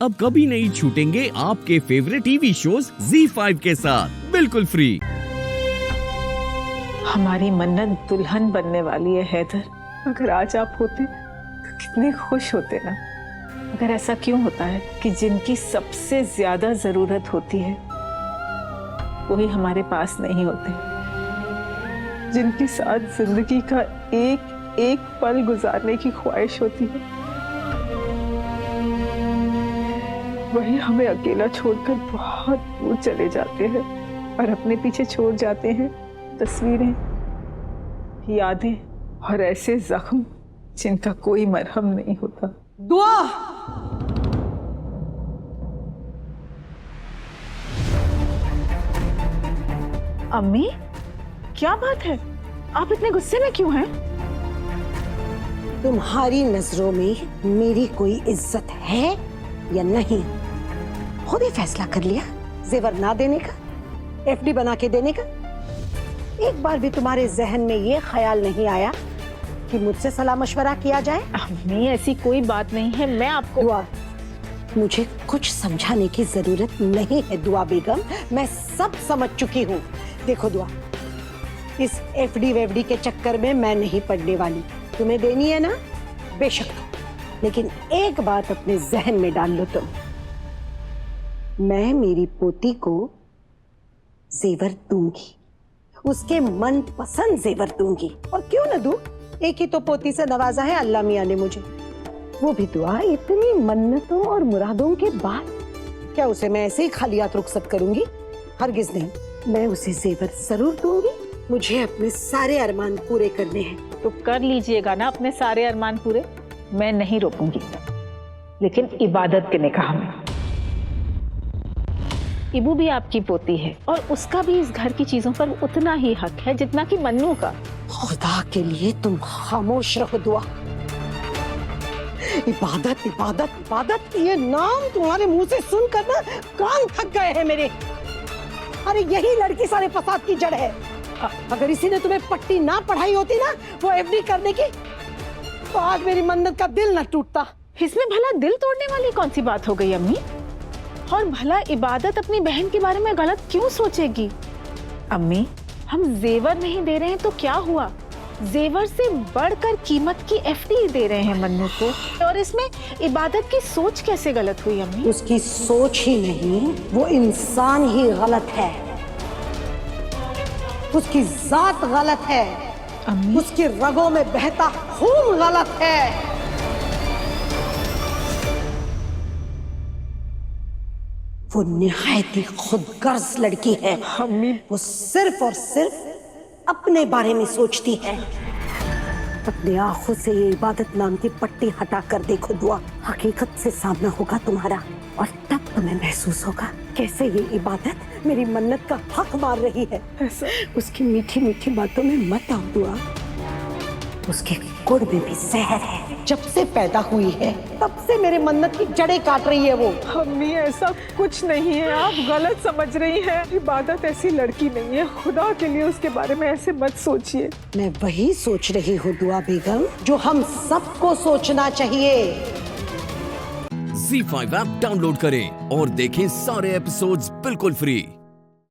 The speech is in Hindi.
अब कभी नहीं छूटेंगे आपके फेवरेट टीवी शोज ZEE5 के साथ बिल्कुल फ्री। हमारी मन्नत दुल्हन बनने वाली है हैदर। अगर आज आप होते तो कितने खुश होते ना। मगर ऐसा क्यों होता है कि जिनकी सबसे ज्यादा जरूरत होती है वही हमारे पास नहीं होते, जिनके साथ जिंदगी का एक एक पल गुजारने की ख्वाहिश होती है वही हमें अकेला छोड़कर बहुत दूर चले जाते हैं और अपने पीछे छोड़ जाते हैं तस्वीरें, यादें और ऐसे जख्म जिनका कोई मरहम नहीं होता। दुआ अम्मी, क्या बात है? आप इतने गुस्से में क्यों हैं? तुम्हारी नजरों में मेरी कोई इज्जत है या नहीं? खुद ही फैसला कर लिया जेवर ना देने का, एफडी बना के देने का। एक बार भी तुम्हारे जहन में ये ख्याल नहीं आया कि मुझसे सलाह मशवरा किया जाए? अम्मी, ऐसी कोई बात नहीं है। मैं आपको दुआ, मुझे कुछ समझाने की जरूरत नहीं है दुआ बेगम, मैं सब समझ चुकी हूँ। देखो दुआ, इस एफडी वेफडी के चक्कर में मैं नहीं पड़ने वाली। तुम्हें देनी है ना, बेशक दो, लेकिन एक बात अपने जहन में डाल लो तुम, मैं मेरी पोती को जेवर दूंगी, उसके मन पसंद जेवर दूंगी। और क्यों ना दूं, एक ही तो पोती से नवाजा है अल्लाह मियां ने मुझे, वो भी दुआ इतनी मन्नतों और मुरादों के बाद। क्या उसे मैं ऐसे ही खाली हाथ रुखसत करूंगी? हरगिज नहीं, मैं उसे जेवर जरूर दूंगी। मुझे अपने सारे अरमान पूरे करने हैं। तो कर लीजिएगा ना अपने सारे अरमान पूरे, मैं नहीं रोकूंगी, लेकिन इबादत के निकाह में। इबू भी आपकी पोती है और उसका भी इस घर की चीजों पर उतना ही हक है जितना कि मन्नू का। खुदा के लिए तुम खामोश रहो दुआ। इबादत इबादत इबादत, ये नाम तुम्हारे मुंह से सुनकर ना कान थक गए हैं मेरे। अरे यही लड़की सारे फसाद की जड़ है। अगर इसी ने तुम्हें पट्टी ना पढ़ाई होती ना वो एफडी करने की, तो आज मेरी मन्नत का दिल ना टूटता। इसमें भला दिल तोड़ने वाली कौन सी बात हो गई अम्मी? और भला इबादत अपनी बहन के बारे में गलत क्यों सोचेगी? अम्मी, हम जेवर नहीं दे रहे हैं तो क्या हुआ? जेवर से बढ़कर कीमत की एफडी दे रहे हैं मन्नू को, और इसमें इबादत की सोच कैसे गलत हुई अम्मी? उसकी सोच ही नहीं, वो इंसान ही गलत है। उसकी जात गलत है अम्मी, उसकी रगों में बहता खून गलत है। वो निहायत ही खुदगर्ज लड़की है अम्मी, वो सिर्फ और सिर्फ अपने बारे में सोचती है। अपने आंखों से ये इबादत नाम की पट्टी हटा कर देखो दुआ, हकीकत से सामना होगा तुम्हारा, और तब तुम्हें महसूस होगा कैसे ये इबादत मेरी मन्नत का हक मार रही है। उसकी मीठी मीठी बातों में मत आओ दुआ, उसके गुड़ में भी जहर है। जब से पैदा हुई है तब से मेरे मन्नत की जड़ें काट रही है वो। अम्मी, ऐसा कुछ नहीं है, आप गलत समझ रही हैं। इबादत ऐसी लड़की नहीं है, खुदा के लिए उसके बारे में ऐसे मत सोचिए। मैं वही सोच रही हूँ दुआ बेगम जो हम सबको सोचना चाहिए। ZEE5 ऐप डाउनलोड करें और देखें सारे एपिसोड्स बिल्कुल फ्री।